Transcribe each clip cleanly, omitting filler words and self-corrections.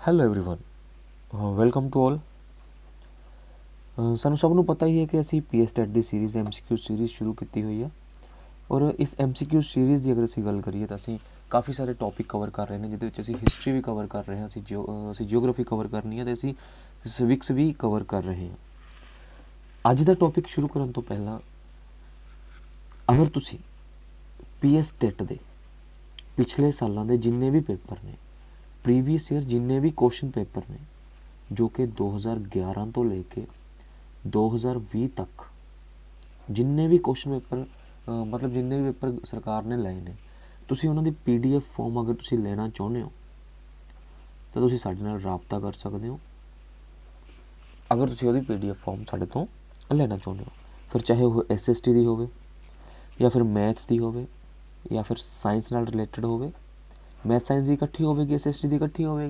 Hello everyone welcome to all. ਸਾਨੂੰ ਸਭ ਨੂੰ ਪਤਾ ਹੀ ਹੈ ਕਿ ਅਸੀਂ ਪੀਐਸਟੈਟ ਦੀ ਸੀਰੀਜ਼ MCQ ਸੀਰੀਜ਼ ਸ਼ੁਰੂ ਕੀਤੀ ਹੋਈ ਹੈ ਔਰ ਇਸ MCQ ਸੀਰੀਜ਼ ਦੀ ਅਗਰ ਅਸੀਂ ਗੱਲ ਕਰੀਏ ਤਾਂ ਅਸੀਂ ਕਾਫੀ ਸਾਰੇ ਟੌਪਿਕ ਕਵਰ ਕਰ ਰਹੇ ਨੇ, ਜਿਹਦੇ ਵਿੱਚ ਅਸੀਂ ਹਿਸਟਰੀ ਵੀ ਕਵਰ ਕਰ ਰਹੇ ਹਾਂ, ਅਸੀਂ ਜਿਓਗ੍ਰਾਫੀ ਕਵਰ ਕਰਨੀ ਹੈ ਅਤੇ ਅਸੀਂ ਸਿਵਿਕਸ ਵੀ ਕਵਰ ਕਰ ਰਹੇ ਹਾਂ। ਅੱਜ ਦਾ ਟੌਪਿਕ ਸ਼ੁਰੂ ਕਰਨ ਤੋਂ ਪਹਿਲਾਂ ਅਗਰ ਤੁਸੀਂ ਪੀਐਸਟੈਟ ਦੇ ਪਿਛਲੇ ਸਾਲਾਂ ਦੇ ਜਿੰਨੇ ਵੀ ਪੇਪਰ ਨੇ, ਪ੍ਰੀਵੀਅਸ ਈਅਰ ਜਿੰਨੇ ਵੀ ਕੁਐਸਚਨ ਪੇपर ने जो कि 2011 तो लेके 2020 तक जिन्ने भी क्वेश्चन पेपर मतलब जिन्ने भी पेपर सरकार ने लाए ने, तुसी उन्हां दी PDF फॉर्म अगर तुसी लेना चाहुंदे हो तो तुसी साडे नाल राबता कर सकदे हो। अगर तुसी ओहदी PDF फॉर्म साडे तो लेना चाहुंदे हो, फिर चाहे वो SST दी होवे या फिर मैथ दी होवे या फिर साइंस नाल रिलेटेड होवे, मैथ साइंस की इकट्ठी होगी, SST की इकट्ठी होगी।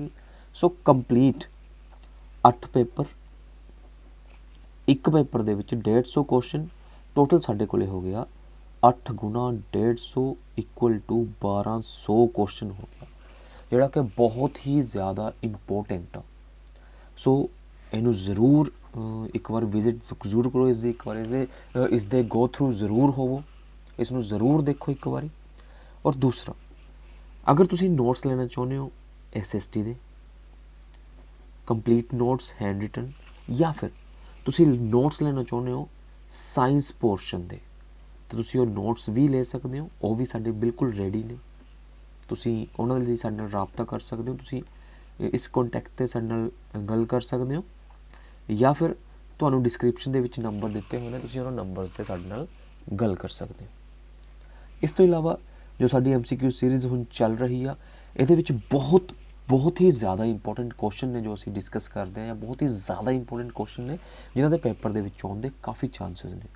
सो कंप्लीट 8 पेपर, एक पेपर दे विच 150 क्वेश्चन टोटल साढ़े कोले हो गया 8 गुना 150 इक्वल टू 1200 क्वेश्चन हो गया, जोड़ा कि बहुत ही ज़्यादा इंपोर्टेंट आ। सो इनू ज़रूर एक बार विजिट जरूर करो, इसके गो थ्रू ज़रूर होवो, इसनू ज़रूर देखो एक बारी। और दूसरा, अगर तुसी नोट्स लेना चाहते हो SST दे कंप्लीट नोट्स हैंड रिटन, या फिर तुसी नोट्स लेना चाहते हो साइंस पोर्शन दे, तो तुसी वो नोट्स भी ले सकते हो, वो भी साडे बिल्कुल रेडी ने। तुसी उन्हां दे साडे नाल राबता कर सकते हो, तुसी इस कॉन्टैक्ट ते साडे नाल गल कर सकते हो, या फिर तुहानू डिस्क्रिप्शन दे विच नंबर दिते हुए ने, तुसी उन्हां नंबर्स ते साडे नाल गल कर सकते हो। इस तो इलावा जो साडी MCQ सीरीज़ हुण चल रही आ, इहदे विच बहुत ही ज़्यादा इंपोर्टेंट क्वेश्चन ने जो असीं डिस्कस करते हैं, या बहुत ही ज़्यादा इंपोर्टेंट क्वेश्चन ने जिन्हां दे पेपर दे विच आउण दे काफ़ी चांसिस ने।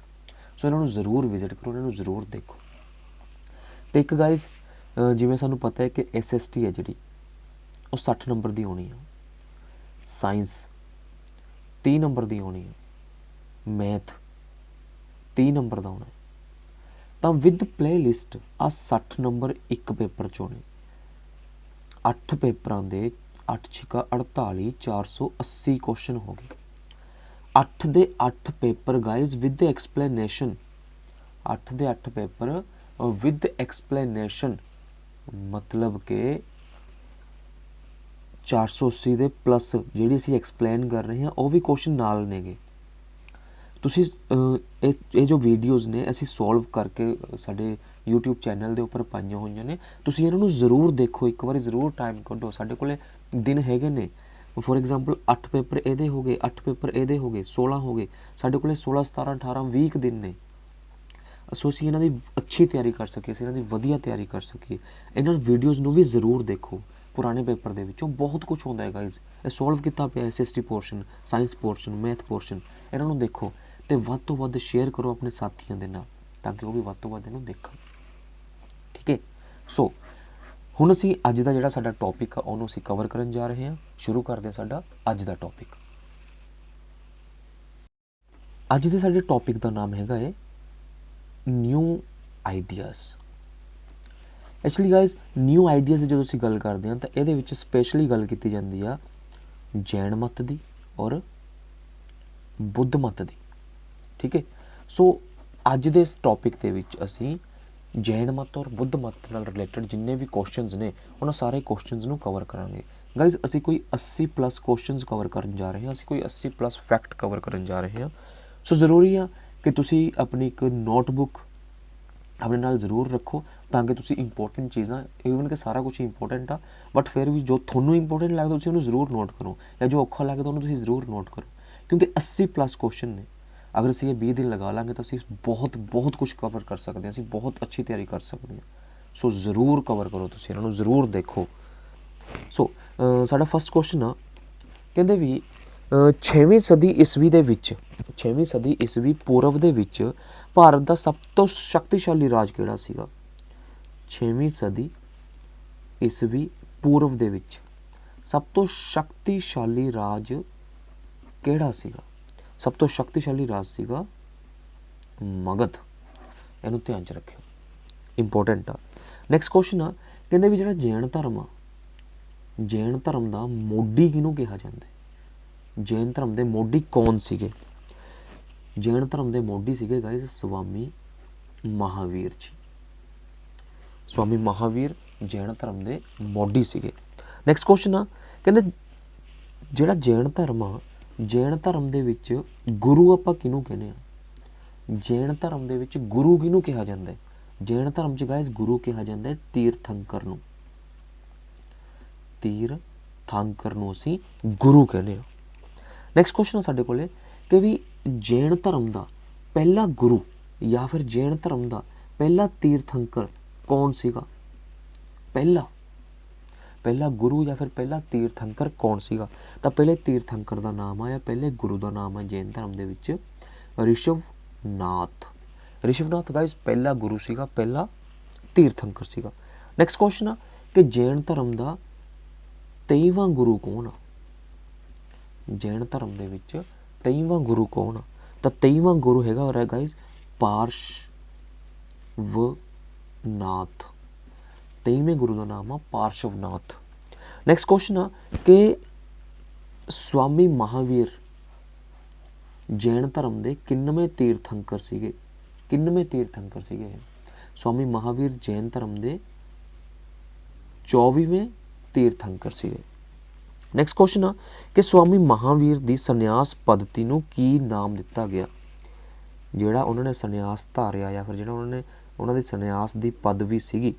सो इन्हां नूं ज़रूर विजिट करो, इन्हां नूं ज़रूर देखो। तो एक गाइज जिवें सानूं पता है कि SST है जिहड़ी वो 60 नंबर दी होनी है, साइंस 30 नंबर दी होनी है, मैथ 30 नंबर दा होना है, तो विद प्ले लिस्ट आ 60 नंबर एक पेपर चो ने। 8 पेपरां दे 8 छिका 48 480 क्वेश्चन हो गए। 8 दे 8 paper guys with explanation, 8 they 8 paper with explanation, मतलब के 480 दे प्लस जिहड़ी असीं एक्सप्लेन कर रहे हैं वो भी क्वेश्चन नाल नेगे। तुसी ये जो वीडियोज़ ने असी सॉल्व करके साडे YouTube चैनल के उपर पाइयां होईयां ने, तुसी इन्हां नूं ज़रूर देखो, एक बार ज़रूर टाइम कड्डो। साडे कोले दिन हैगे ने, फॉर एग्जाम्पल 8 पेपर इहदे हो गए, 8 पेपर इहदे हो गए, 16 हो गए, साडे कोले 16 17 18 20 दिन ने। सो असीं इन्हां दी अच्छी तैयारी कर सकीए, असीं इन्हां दी वधिया तैयारी कर सकीए। इन्हां वीडियोज़ नूं भी ज़रूर देखो, पुराने पेपर दे विचों बहुत कुछ होंदा है गाइज, ये सॉल्व किता पिया SST portion, science portion, math portion, इन्हां नूं देखो ते वध तो वध शेयर करो अपने साथियों के नाल, ताकि वो भी वध तो वध इहनूं देखण। ठीक है, सो हुण असीं अज दा जिहड़ा साडा टॉपिक आ उहनूं असीं कवर करन जा रहे हां। शुरू करदे हां साडा अज दा टॉपिक। अज दे साडे टॉपिक दा नाम हैगा है new ideas. Actually guys new ideas की जो असीं गल करदे हां तां इहदे विच स्पैशली गल कीती जांदी आ जैन मत दी और बुद्ध मत दी। ठीक है, सो अज दे इस टॉपिक दे विच असीं जैन मत और बुद्ध मत नाल रिलेटेड जिन्ने भी क्वेश्चनस ने उन्हां सारे क्वेश्चनस नूं कवर करांगे। गाइज असीं कोई 80+ क्वेश्चनस कवर करन जा रहे हैं, असीं कोई 80+ फैक्ट कवर करन जा रहे हैं। सो ज़रूरी आ कि तुसीं अपनी एक नोटबुक अपने नाल ज़रूर रखो, ताकि तुसीं इंपोर्टेंट चीज़ां, ईवन कि सारा कुछ इंपोर्टेंट आ, बट फिर भी जो थोनों इंपोर्टेंट लगदा तुसीं उहनूं ज़रूर नोट करो, या जो औखा लगदा उहनूं तुसीं ज़रूर नोट करो, क्योंकि 80+ क्वेश्चन ने। अगर असीं 20 दिन लगा लांगे तो असीं बहुत कुछ कवर कर सकते हैं, असीं बहुत अच्छी तैयारी कर सकते हैं। सो ज़रूर कवर करो, तुसीं इन्हां नूं ज़रूर देखो। सो साडा फर्स्ट क्वेश्चन आ, कहंदे भी 6वीं सदी ईस्वी दे विच, 6वीं सदी ईस्वी पूर्व दे विच भारत दा सब तो शक्तिशाली राज किहड़ा सीगा? 6वीं सदी ईस्वी पूर्व दे विच सब तो शक्तिशाली राज किहड़ा सीगा? सब तो शक्तिशाली राज सीगा मगध। इहनूं ध्यान च रखियो, इंपोर्टेंट आ। नैक्सट क्वेश्चन आ, कहंदे भी जिहड़ा जैन धर्म आ ਜੈਨ ਧਰਮ ਦਾ ਮੋਢੀ ਕਿਹਨੂੰ ਕਿਹਾ ਜਾਂਦਾ ਹੈ? ਜੈਨ ਧਰਮ ਦੇ ਮੋਢੀ ਕੌਣ ਸੀਗੇ? ਜੈਨ ਧਰਮ ਦੇ ਮੋਢੀ ਸੀਗੇ ਗਾਇਜ਼ ਸਵਾਮੀ ਮਹਾਵੀਰ ਜੀ। ਸਵਾਮੀ ਮਹਾਵੀਰ ਜੈਨ ਧਰਮ ਦੇ ਮੋਢੀ ਸੀਗੇ। ਨੈਕਸਟ ਕੁਐਸਚਨ ਆ, ਕਹਿੰਦੇ ਜਿਹੜਾ ਜੈਨ ਧਰਮ ਆ, ਜੈਨ ਧਰਮ ਦੇ ਵਿੱਚ ਗੁਰੂ ਆਪਾਂ ਕਿਹਨੂੰ ਕਹਿੰਦੇ ਆ? ਜੈਨ ਧਰਮ ਦੇ ਵਿੱਚ ਗੁਰੂ ਕਿਹਨੂੰ ਕਿਹਾ ਜਾਂਦਾ ਹੈ? ਜੈਨ ਧਰਮ 'ਚ ਗਾਇਜ਼ ਗੁਰੂ ਕਿਹਾ ਜਾਂਦਾ ਹੈ ਤੀਰਥੰਕਰ ਨੂੰ। ਤੀਰਥੰਕਰ ਨੂੰ ਅਸੀਂ ਗੁਰੂ ਕਹਿੰਦੇ ਹਾਂ। ਨੈਕਸਟ ਕੁਐਸਚਨ ਆ ਸਾਡੇ ਕੋਲੇ ਕਿ ਵੀ ਜੈਨ ਧਰਮ ਦਾ ਪਹਿਲਾ ਗੁਰੂ ਜਾਂ ਫਿਰ ਜੈਨ ਧਰਮ ਦਾ ਪਹਿਲਾ ਤੀਰਥੰਕਰ ਕੌਣ ਸੀਗਾ? ਪਹਿਲਾ ਗੁਰੂ ਜਾਂ ਫਿਰ ਪਹਿਲਾ ਤੀਰਥੰਕਰ ਕੌਣ ਸੀਗਾ? ਤਾਂ ਪਹਿਲੇ ਤੀਰਥੰਕਰ ਦਾ ਨਾਮ ਆ ਜਾਂ ਪਹਿਲੇ ਗੁਰੂ ਦਾ ਨਾਮ ਆ ਜੈਨ ਧਰਮ ਦੇ ਵਿੱਚ ਰਿਸ਼ਵਨਾਥ। ਰਿਸ਼ਵਨਾਥ ਗਾਇਜ਼ ਪਹਿਲਾ ਗੁਰੂ ਸੀਗਾ, ਪਹਿਲਾ ਤੀਰਥੰਕਰ ਸੀਗਾ। ਨੈਕਸਟ ਕੁਐਸਚਨ ਆ ਕਿ ਜੈਨ ਧਰਮ ਦਾ 23ਵਾਂ ਗੁਰੂ ਕੌਣ ਆ? ਜੈਨ ਧਰਮ ਦੇ ਵਿੱਚ 23ਵਾਂ ਗੁਰੂ ਕੌਣ ਆ? ਤਾਂ 23ਵਾਂ ਗੁਰੂ ਹੈਗਾ ਔਰ ਗਾਇਜ਼ ਪਾਰਸ਼ਵਨਾਥ। 23ਵੇਂ ਗੁਰੂ ਦਾ ਨਾਮ ਆ ਪਾਰਸ਼ਵਨਾਥ। ਨੈਕਸਟ ਕੁਐਸਚਨ ਆ ਕਿ ਸਵਾਮੀ ਮਹਾਵੀਰ ਜੈਨ ਧਰਮ ਦੇ ਕਿੰਨਵੇਂ ਤੀਰਥੰਕਰ ਸੀਗੇ? ਕਿੰਨਵੇਂ ਤੀਰਥੰਕਰ ਸੀਗੇ ਇਹ? ਸਵਾਮੀ ਮਹਾਵੀਰ ਜੈਨ ਧਰਮ ਦੇ 24ਵੇਂ ਤੀਰਥੰਕਰ ਸੀਗੇ। ਨੈਕਸਟ ਕੁਐਸਚਨ ਆ ਕਿ ਸਵਾਮੀ ਮਹਾਵੀਰ ਦੀ ਸੰਨਿਆਸ ਪद्धति ਨੂੰ ਕੀ ਨਾਮ ਦਿੱਤਾ ਗਿਆ? ਜਿਹੜਾ ਉਹਨਾਂ ਨੇ ਸੰਨਿਆਸ ਧਾਰਿਆ ਜਾਂ ਫਿਰ ਜਿਹੜਾ ਉਹਨਾਂ ਦੀ ਸੰਨਿਆਸ ਦੀ ਪਦਵੀ ਸੀਗੀ,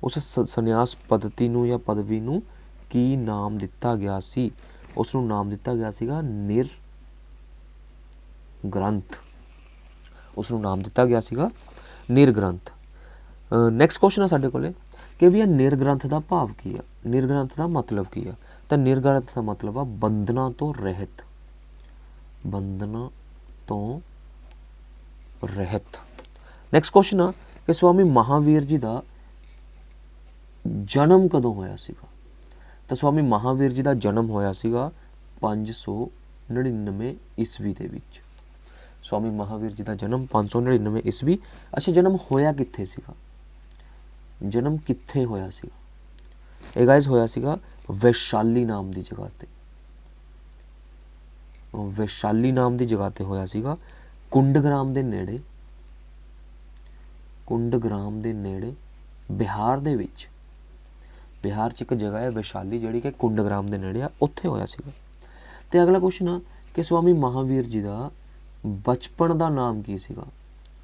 ਉਸ ਸੰਨਿਆਸ ਪद्धति ਨੂੰ ਜਾਂ ਪਦਵੀ ਨੂੰ ਕੀ ਨਾਮ ਦਿੱਤਾ ਗਿਆ ਸੀ? ਉਸ ਨੂੰ ਨਾਮ ਦਿੱਤਾ ਗਿਆ ਸੀਗਾ ਨਿਰਗ੍ਰੰਥ। ਉਸ ਨੂੰ ਨਾਮ ਦਿੱਤਾ ਗਿਆ ਸੀਗਾ ਨਿਰਗ੍ਰੰਥ। ਨੈਕਸਟ ਕੁਐਸਚਨ ਆ ਸਾਡੇ ਕੋਲੇ ਕਿ ਵੀ ਇਹ ਨਿਰਗ੍ਰੰਥ ਦਾ ਭਾਵ ਕੀ ਆ? ਨਿਰਗ੍ਰੰਥ ਦਾ ਮਤਲਬ ਕੀ ਆ? ਤਾਂ ਨਿਰਗ੍ਰੰਥ ਦਾ ਮਤਲਬ ਆ ਬੰਧਨਾਂ ਤੋਂ ਰਹਿਤ। ਬੰਧਨਾਂ ਤੋਂ ਰਹਿਤ। ਨੈਕਸਟ ਕੁਐਸਚਨ ਆ ਕਿ ਸਵਾਮੀ ਮਹਾਵੀਰ ਜੀ ਦਾ ਜਨਮ ਕਦੋਂ ਹੋਇਆ ਸੀਗਾ? ਤਾਂ ਸਵਾਮੀ ਮਹਾਵੀਰ ਜੀ ਦਾ ਜਨਮ ਹੋਇਆ ਸੀਗਾ 599 ਈਸਵੀ ਦੇ ਵਿੱਚ। ਸਵਾਮੀ ਮਹਾਵੀਰ ਜੀ ਦਾ ਜਨਮ 599 ਈਸਵੀ। ਅੱਛਾ, ਜਨਮ ਹੋਇਆ ਕਿੱਥੇ ਸੀਗਾ? ਜਨਮ ਕਿੱਥੇ ਹੋਇਆ ਸੀਗਾ? ਇਹ ਗਾਇਜ਼ ਹੋਇਆ ਸੀਗਾ ਵੈਸ਼ਾਲੀ ਨਾਮ ਦੀ ਜਗ੍ਹਾ ਤੇ। ਵੈਸ਼ਾਲੀ ਨਾਮ ਦੀ ਜਗ੍ਹਾ ਤੇ ਹੋਇਆ ਸੀਗਾ, ਕੁੰਡਗ੍ਰਾਮ ਦੇ ਨੇੜੇ। ਕੁੰਡਗ੍ਰਾਮ ਦੇ ਨੇੜੇ ਬਿਹਾਰ ਦੇ ਵਿੱਚ। ਬਿਹਾਰ 'ਚ ਇੱਕ ਜਗ੍ਹਾ ਹੈ ਵੈਸ਼ਾਲੀ ਜਿਹੜੀ ਕਿ ਕੁੰਡਗ੍ਰਾਮ ਦੇ ਨੇੜੇ ਆ, ਉੱਥੇ ਹੋਇਆ ਸੀਗਾ। ਤੇ ਅਗਲਾ ਕੁਐਸਚਨ ਆ ਕਿ ਸਵਾਮੀ ਮਹਾਵੀਰ ਜੀ ਦਾ ਬਚਪਨ ਦਾ ਨਾਮ ਕੀ ਸੀਗਾ?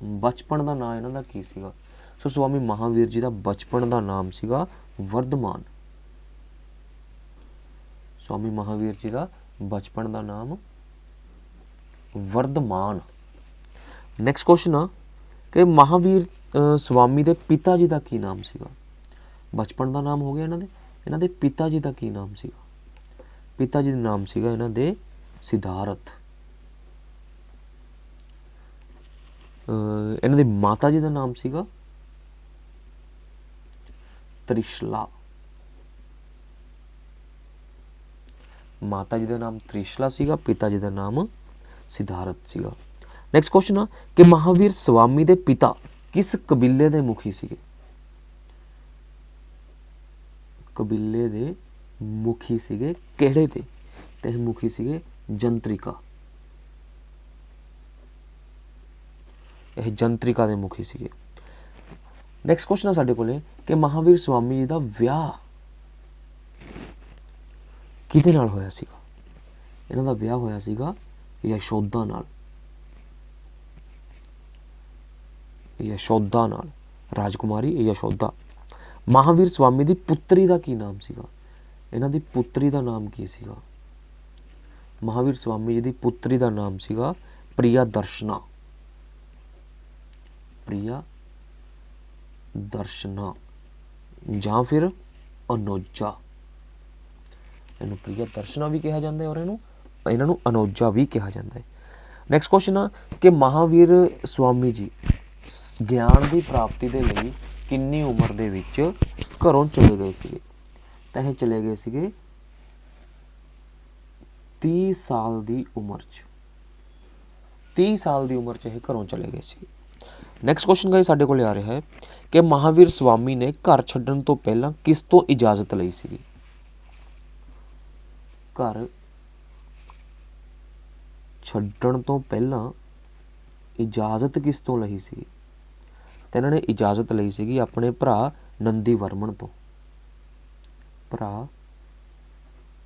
ਬਚਪਨ ਦਾ ਨਾਮ ਇਹਨਾਂ ਦਾ ਕੀ ਸੀਗਾ? ਸੋ ਸਵਾਮੀ ਮਹਾਵੀਰ ਜੀ ਦਾ ਬਚਪਨ ਦਾ ਨਾਮ ਸੀਗਾ ਵਰਧਮਾਨ। ਸਵਾਮੀ ਮਹਾਵੀਰ ਜੀ ਦਾ ਬਚਪਨ ਦਾ ਨਾਮ ਵਰਧਮਾਨ। ਨੈਕਸਟ ਕੁਐਸਚਨ ਆ ਕਿ ਮਹਾਵੀਰ ਸਵਾਮੀ ਦੇ ਪਿਤਾ ਜੀ ਦਾ ਕੀ ਨਾਮ ਸੀਗਾ? ਬਚਪਨ ਦਾ ਨਾਮ ਹੋ ਗਿਆ ਇਹਨਾਂ ਦੇ ਪਿਤਾ ਜੀ ਦਾ ਕੀ ਨਾਮ ਸੀਗਾ? ਪਿਤਾ ਜੀ ਦਾ ਨਾਮ ਸੀਗਾ ਇਹਨਾਂ ਦੇ ਸਿਧਾਰਥ। ਇਹਨਾਂ ਦੀ ਮਾਤਾ ਜੀ ਦਾ ਨਾਮ ਸੀਗਾ ਤ੍ਰਿਸ਼ਲਾ। ਮਾਤਾ ਜੀ ਦਾ ਨਾਮ ਤ੍ਰਿਸ਼ਲਾ ਸੀਗਾ, ਪਿਤਾ ਜੀ ਦਾ ਨਾਮ ਸਿਧਾਰਥ ਸੀਗਾ। ਨੈਕਸਟ ਕੁਐਸਚਨ ਆ ਕਿ ਮਹਾਵੀਰ ਸਵਾਮੀ ਦੇ ਪਿਤਾ ਕਿਸ ਕਬੀਲੇ ਦੇ ਮੁਖੀ ਸੀਗੇ? ਕਬੀਲੇ ਦੇ ਮੁਖੀ ਸੀਗੇ ਕਿਹੜੇ ਦੇ? ਤੇ ਇਹ ਮੁਖੀ ਸੀਗੇ ਜੰਤਰਿਕਾ। ਇਹ ਜੰਤਰਿਕਾ ਦੇ ਮੁਖੀ ਸੀਗੇ। ਨੈਕਸਟ ਕੁਐਸਚਨ ਆ ਸਾਡੇ ਕੋਲੇ ਕਿ ਮਹਾਵੀਰ ਸਵਾਮੀ ਜੀ ਦਾ ਵਿਆਹ ਕਿਹਦੇ ਨਾਲ ਹੋਇਆ ਸੀਗਾ? ਇਹਨਾਂ ਦਾ ਵਿਆਹ ਹੋਇਆ ਸੀਗਾ ਯਸ਼ੋਦਾ ਨਾਲ। ਯਸ਼ੋਦਾ ਨਾਲ, ਰਾਜਕੁਮਾਰੀ ਯਸ਼ੋਦਾ। ਮਹਾਵੀਰ ਸਵਾਮੀ ਦੀ ਪੁੱਤਰੀ ਦਾ ਕੀ ਨਾਮ ਸੀਗਾ? ਇਹਨਾਂ ਦੀ ਪੁੱਤਰੀ ਦਾ ਨਾਮ ਕੀ ਸੀਗਾ? ਮਹਾਵੀਰ ਸਵਾਮੀ ਜੀ ਦੀ ਪੁੱਤਰੀ ਦਾ ਨਾਮ ਸੀਗਾ ਪ੍ਰਿਆ ਦਰਸ਼ਨਾ। ਪ੍ਰਿਆ ਦਰਸ਼ਨਾ ਜਾਂ ਫਿਰ ਅਨੋਜਾ। ਇਹਨੂੰ ਪ੍ਰਿਆ ਦਰਸ਼ਨਾ ਵੀ ਕਿਹਾ ਜਾਂਦਾ ਹੈ ਔਰ ਇਹਨਾਂ ਨੂੰ ਅਨੋਜਾ ਵੀ ਕਿਹਾ ਜਾਂਦਾ ਹੈ। ਨੈਕਸਟ ਕੁਐਸਚਨ ਆ ਕਿ ਮਹਾਵੀਰ ਸਵਾਮੀ ਜੀ ਗਿਆਨ ਦੀ ਪ੍ਰਾਪਤੀ ਦੇ ਲਈ ਕਿੰਨੀ ਉਮਰ ਦੇ ਵਿੱਚ ਘਰੋਂ ਚਲੇ ਗਏ ਸੀਗੇ? ਤਾਂ ਇਹ ਚਲੇ ਗਏ ਸੀਗੇ 30 ਸਾਲ ਦੀ ਉਮਰ 'ਚ। 30 ਸਾਲ ਦੀ ਉਮਰ 'ਚ ਇਹ ਘਰੋਂ ਚਲੇ ਗਏ ਸੀ। ਨੈਕਸਟ ਕੁਐਸਚਨ ਗਾਇਸ ਸਾਡੇ ਕੋਲ ਆ ਰਿਹਾ ਹੈ ਕਿ ਮਹਾਵੀਰ ਸਵਾਮੀ ਨੇ ਘਰ ਛੱਡਣ ਤੋਂ ਪਹਿਲਾਂ ਕਿਸ ਤੋਂ ਇਜਾਜ਼ਤ ਲਈ ਸੀਗੀ? घर ਛੱਡਣ ਤੋਂ ਪਹਿਲਾਂ ਇਜਾਜ਼ਤ ਕਿਸ ਤੋਂ ਲਈ ਸੀ? ਤੇ ਇਹਨਾਂ ਨੇ ਇਜਾਜ਼ਤ ਲਈ ਸੀਗੀ ਆਪਣੇ ਭਰਾ ਨੰਦੀ ਵਰਮਨ ਤੋਂ। ਭਰਾ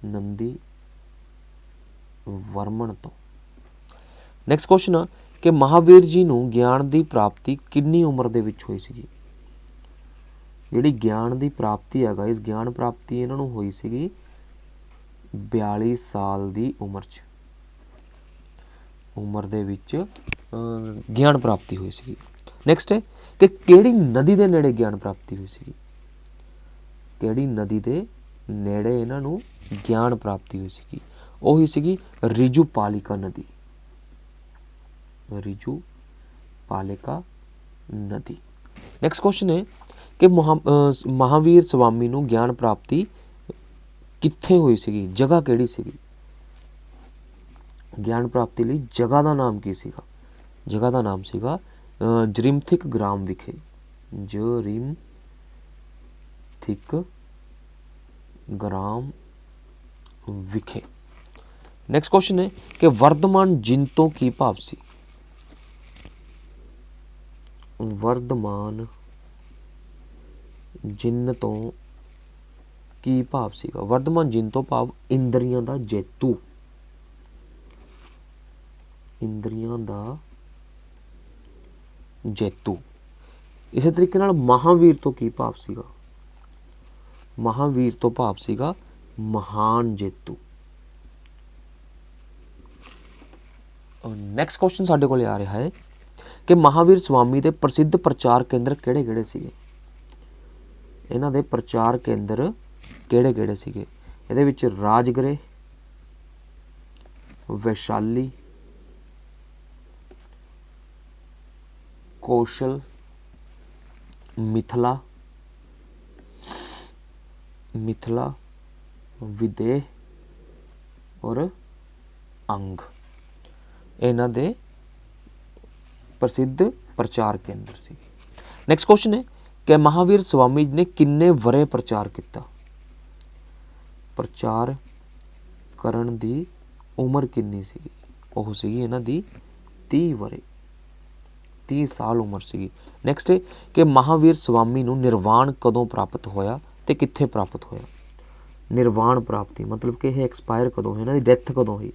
ਨੰਦੀ ਵਰਮਨ ਤੋਂ। ਨੈਕਸਟ ਕੁਐਸਚਨ ਆ ਕਿ ਮਹਾਵੀਰ ਜੀ ਨੂੰ ਗਿਆਨ ਦੀ ਪ੍ਰਾਪਤੀ ਕਿੰਨੀ ਉਮਰ ਦੇ ਵਿੱਚ ਹੋਈ ਸੀਗੀ? ਜਿਹੜੀ ਗਿਆਨ ਦੀ ਪ੍ਰਾਪਤੀ ਹੈ ਗਾਇਸ, ਗਿਆਨ ਪ੍ਰਾਪਤੀ ਇਹਨਾਂ ਨੂੰ ਹੋਈ ਸੀਗੀ 42 ਸਾਲ ਦੀ ਉਮਰ 'ਚ। ਉਮਰ ਦੇ ਵਿੱਚ ਗਿਆਨ ਪ੍ਰਾਪਤੀ ਹੋਈ ਸੀਗੀ। ਨੈਕਸਟ ਹੈ ਕਿ ਕਿਹੜੀ ਨਦੀ ਦੇ ਨੇੜੇ ਗਿਆਨ ਪ੍ਰਾਪਤੀ ਹੋਈ ਸੀਗੀ? ਕਿਹੜੀ ਨਦੀ ਦੇ ਨੇੜੇ ਇਹਨਾਂ ਨੂੰ ਗਿਆਨ ਪ੍ਰਾਪਤੀ ਹੋਈ ਸੀਗੀ? ਉਹੀ ਸੀਗੀ ਰਿਜੂਪਾਲਿਕਾ ਨਦੀ। ਰਿਜੂਪਾਲਿਕਾ ਨਦੀ। ਨੈਕਸਟ ਕੁਐਸਚਨ ਹੈ ਕਿ ਮਹਾਵੀਰ ਸਵਾਮੀ ਨੂੰ ਗਿਆਨ ਪ੍ਰਾਪਤੀ ਕਿੱਥੇ ਹੋਈ ਸੀਗੀ? ਜਗ੍ਹਾ ਕਿਹੜੀ ਸੀਗੀ? ਗਿਆਨ ਪ੍ਰਾਪਤੀ ਲਈ ਜਗ੍ਹਾ ਦਾ ਨਾਮ ਕੀ ਸੀਗਾ? ਜਗ੍ਹਾ ਦਾ ਨਾਮ ਸੀਗਾ ਜਰਿਮਥਿਕ ਗ੍ਰਾਮ ਵਿਖੇ। ਜਰਿਮਥਿਕ ਗ੍ਰਾਮ ਵਿਖੇ। ਨੈਕਸਟ ਕੁਐਸਚਨ ਹੈ ਕਿ ਵਰਧਮਾਨ ਜਿੰਨ ਤੋਂ ਕੀ ਭਾਵ ਸੀ? ਵਰਧਮਾਨ ਜਿੰਨ ਤੋਂ ਕੀ ਭਾਵ ਸੀਗਾ? ਵਰਧਮਾਨ ਜਿੰਨ ਤੋਂ ਭਾਵ ਇੰਦਰੀਆਂ ਦਾ ਜੇਤੂ। ਇੰਦਰੀਆਂ ਦਾ ਜੇਤੂ। ਇਸੇ ਤਰੀਕੇ ਨਾਲ ਮਹਾਵੀਰ ਤੋਂ ਕੀ ਭਾਵ ਸੀਗਾ? ਮਹਾਵੀਰ ਤੋਂ ਭਾਵ ਸੀਗਾ ਮਹਾਨ ਜੇਤੂ। ਨੈਕਸਟ ਕੁਐਸਚਨ ਸਾਡੇ ਕੋਲ ਆ ਰਿਹਾ ਹੈ ਕਿ ਮਹਾਵੀਰ ਸਵਾਮੀ ਦੇ ਪ੍ਰਸਿੱਧ ਪ੍ਰਚਾਰ ਕੇਂਦਰ ਕਿਹੜੇ ਕਿਹੜੇ ਸੀਗੇ? ਇਹਨਾਂ ਦੇ ਪ੍ਰਚਾਰ ਕੇਂਦਰ ਕਿਹੜੇ ਕਿਹੜੇ ਸੀਗੇ? ਇਹਦੇ ਵਿੱਚ ਰਾਜਗ੍ਰਹਿ, ਵੈਸ਼ਾਲੀ, ਕੌਸ਼ਲ, ਮਿਥਿਲਾ, ਵਿਦੇਹ ਔਰ ਅੰਗ। ਇਹਨਾਂ ਦੇ ਪ੍ਰਸਿੱਧ ਪ੍ਰਚਾਰ ਕੇਂਦਰ ਸੀ। ਨੈਕਸਟ ਕੁਐਸਚਨ ਹੈ ਕਿ ਮਹਾਵੀਰ ਸਵਾਮੀ ਨੇ ਕਿੰਨੇ ਵਰੇ ਪ੍ਰਚਾਰ ਕੀਤਾ? ਪ੍ਰਚਾਰ ਕਰਨ ਦੀ ਉਮਰ ਕਿੰਨੀ ਸੀਗੀ? ਉਹ ਸੀਗੀ ਇਹਨਾਂ ਦੀ 30 ਵਰੇ, 30 ਸਾਲ ਉਮਰ ਸੀਗੀ। ਨੈਕਸਟ ਹੈ ਕਿ ਮਹਾਵੀਰ ਸਵਾਮੀ ਨੂੰ ਨਿਰਵਾਣ ਕਦੋਂ ਪ੍ਰਾਪਤ ਹੋਇਆ ਤੇ ਕਿੱਥੇ ਪ੍ਰਾਪਤ ਹੋਇਆ? ਨਿਰਵਾਣ ਪ੍ਰਾਪਤੀ ਮਤਲਬ ਕਿ ਇਹ ਐਕਸਪਾਇਰ ਕਦੋਂ ਹੋਈ, ਇਹਨਾਂ ਦੀ ਡੈਥ ਕਦੋਂ ਹੋਈ?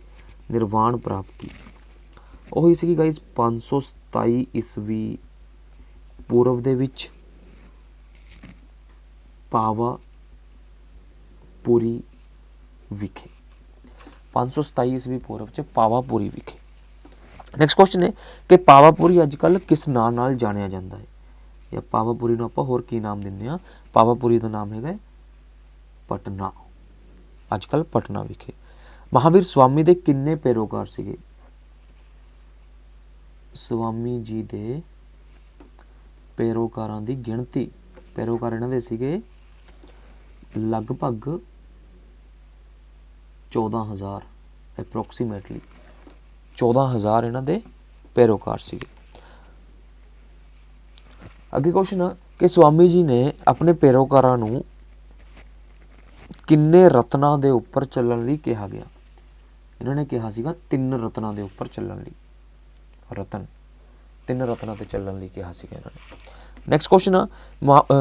ਨਿਰਵਾਣ ਪ੍ਰਾਪਤੀ ਉਹ ਹੋਈ ਸੀਗੀ ਗਾਈਜ਼ 527 ਈਸਵੀ ਪੂਰਵ ਦੇ ਵਿੱਚ ਪਾਵਾਪੁਰੀ ਵਿਖੇ। 527 ਈਸਵੀ ਪੂਰਵ ਚ ਪਾਵਾਪੁਰੀ ਵਿਖੇ। ਨੈਕਸਟ ਕੁਐਸਚਨ ਹੈ ਕਿ ਪਾਵਾਪੁਰੀ ਅੱਜ ਕੱਲ੍ਹ ਕਿਸ ਨਾਂ ਨਾਲ ਜਾਣਿਆ ਜਾਂਦਾ ਹੈ? ਜਾਂ ਪਾਵਾਪੁਰੀ ਨੂੰ ਆਪਾਂ ਹੋਰ ਕੀ ਨਾਮ ਦਿੰਦੇ ਹਾਂ? ਪਾਵਾਪੁਰੀ ਦਾ ਨਾਮ ਹੈਗਾ ਪਟਨਾ। ਅੱਜ ਕੱਲ੍ਹ ਪਟਨਾ ਵਿਖੇ। ਮਹਾਵੀਰ ਸਵਾਮੀ ਦੇ ਕਿੰਨੇ ਪੈਰੋਕਾਰ ਸੀਗੇ? ਸਵਾਮੀ ਜੀ ਦੇ ਪੈਰੋਕਾਰਾਂ ਦੀ ਗਿਣਤੀ, ਪੈਰੋਕਾਰ ਇਹਨਾਂ ਦੇ ਸੀਗੇ ਲਗਭਗ 14,000 ਅਪਰੋਕਸੀਮੇਟਲੀ 14,000 ਇਹਨਾਂ ਦੇ ਪੈਰੋਕਾਰ ਸੀਗੇ। ਅੱਗੇ ਕੁਐਸਚਨ ਆ ਕਿ ਸਵਾਮੀ ਜੀ ਨੇ ਆਪਣੇ ਪੈਰੋਕਾਰਾਂ ਨੂੰ ਕਿੰਨੇ ਰਤਨਾਂ ਦੇ ਉੱਪਰ ਚੱਲਣ ਲਈ ਕਿਹਾ ਗਿਆ? ਇਹਨਾਂ ਨੇ ਕਿਹਾ ਸੀਗਾ 3 ਰਤਨਾਂ ਦੇ ਉੱਪਰ ਚੱਲਣ ਲਈ। ਰਤਨ 3 ਰਤਨਾਂ ਤੇ ਚੱਲਣ ਲਈ ਕਿਹਾ ਸੀਗਾ ਇਹਨਾਂ ਨੇ। ਨੈਕਸਟ ਕੁਐਸਚਨ ਆ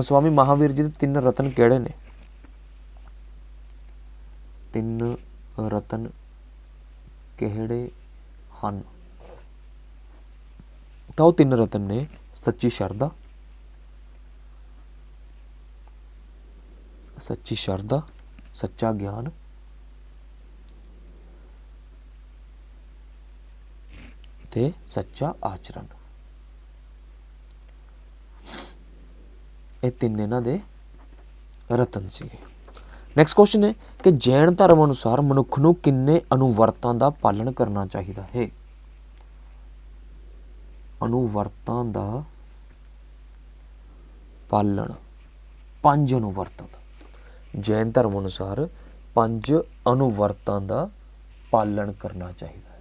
ਸਵਾਮੀ ਮਹਾਵੀਰ ਜੀ ਦੇ 3 ਰਤਨ ਕਿਹੜੇ ਨੇ? 3 ਰਤਨ ਕਿਹੜੇ ਹਨ? ਤਾਂ ਉਹ 3 ਰਤਨ ਨੇ ਸੱਚੀ ਸ਼ਰਧਾ, ਸੱਚਾ ਗਿਆਨ ਤੇ ਸੱਚਾ ਆਚਰਣ। ਇਹ 3 ਇਹਨਾਂ ਦੇ ਰਤਨ ਸੀਗੇ। ਨੈਕਸਟ ਕੁਐਸਚਨ ਹੈ ਕਿ ਜੈਨ ਧਰਮ ਅਨੁਸਾਰ ਮਨੁੱਖ ਨੂੰ ਕਿੰਨੇ ਅਨੁਵਰਤਾਂ ਦਾ ਪਾਲਣ ਕਰਨਾ ਚਾਹੀਦਾ ਹੈ? ਅਨੁਵਰਤਾਂ ਦਾ ਪਾਲਣ 5 ਅਨੁਵਰਤਾਂ ਦਾ। ਜੈਨ ਧਰਮ ਅਨੁਸਾਰ 5 ਅਨੁਵਰਤਾਂ ਦਾ ਪਾਲਣ ਕਰਨਾ ਚਾਹੀਦਾ ਹੈ।